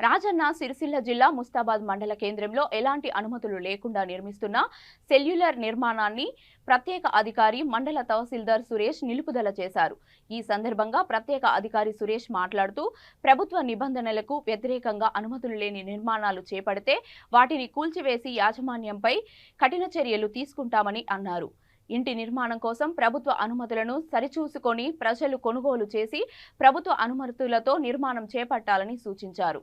రాజన్న సిరిసిల్ల జిల్లా ముస్తాబాద్ మండల కేంద్రంలో ఎలాంటి అనుమతులు లేకుండా నిర్మిస్తున్న సెల్యులర్ నిర్మాణాన్ని ప్రత్యేక అధికారి మండల తహసీల్దార్ సురేష్ నిలుపుదల చేశారు. ఈ సందర్భంగా ప్రత్యేక అధికారి సురేష్ మాట్లాడుతూ ప్రభుత్వ నిబంధనలకు వ్యతిరేకంగా అనుమతులు లేని నిర్మాణాలు చేపడితే వాటిని కూల్చివేసి యాజమాన్యంపై కఠిన చర్యలు తీసుకుంటామని అన్నారు. ఇంటి నిర్మాణం కోసం ప్రభుత్వ అనుమతులను సరిచూసుకొని ప్రజలు కొనుగోలు చేసి ప్రభుత్వ అనుమతులతో నిర్మాణం చేపట్టాలని సూచించారు.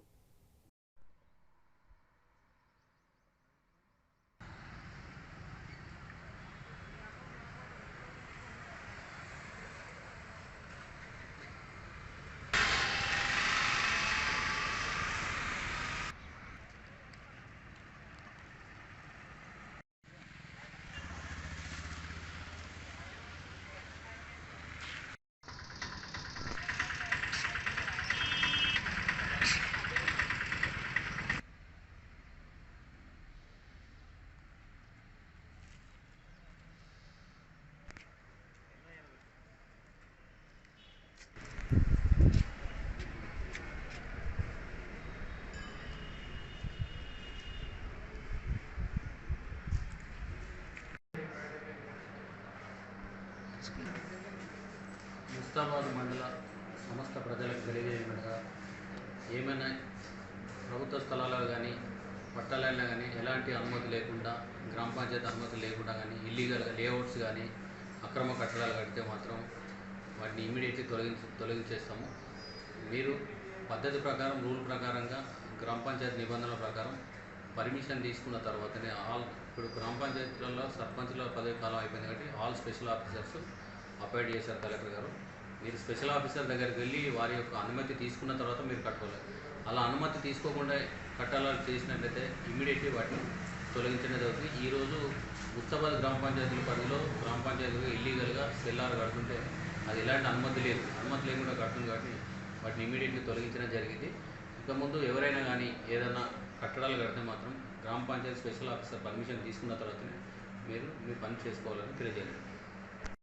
ముస్తాబాద్ మండల సమస్త ప్రజలకు తెలియజేయమనగా ఏమైనా ప్రభుత్వ స్థలాలలో కానీ పట్టాలైనా కానీ ఎలాంటి అనుమతి లేకుండా గ్రామ పంచాయతీ అనుమతి లేకుండా కానీ ఇల్లీగల్గా లేఅవుట్స్ కానీ అక్రమ కట్టడాలు కడితే మాత్రం వాటిని ఇమీడియట్లీ తొలగించేస్తాము. మీరు పద్ధతి ప్రకారం రూల్ ప్రకారంగా గ్రామ పంచాయతీ నిబంధనల ప్రకారం పర్మిషన్ తీసుకున్న తర్వాతనే ఇప్పుడు గ్రామ పంచాయతీలలో సర్పంచ్ల పదవి కాలం అయిపోయింది కాబట్టి ఆల్ స్పెషల్ ఆఫీసర్స్ అపాయింట్ చేశారు కలెక్టర్ గారు. మీరు స్పెషల్ ఆఫీసర్ దగ్గరికి వెళ్ళి వారి యొక్క అనుమతి తీసుకున్న తర్వాత మీరు కట్టుకోవాలి. అలా అనుమతి తీసుకోకుండా కట్టాలని చేసినట్లయితే ఇమ్మీడియట్లీ వాటిని తొలగించడం జరుగుతుంది. ఈరోజు ముస్తాబాద్ గ్రామ పంచాయతీల పరిధిలో గ్రామ పంచాయతీగా ఇల్లీగల్గా సెల్లార్ కడుతుంటే అది ఎలాంటి అనుమతి లేకుండా కడుతుంది కాబట్టి వాటిని ఇమ్మీడియట్లీ తొలగించడం జరిగింది. ఇక ముందు ఎవరైనా కానీ ఏదైనా కట్టడాలు కడితే మాత్రం గ్రామ పంచాయతీ స్పెషల్ ఆఫీసర్ పర్మిషన్ తీసుకున్న తర్వాతనే మీరు మీ పని చేసుకోవాలని తెలియజేయాలి.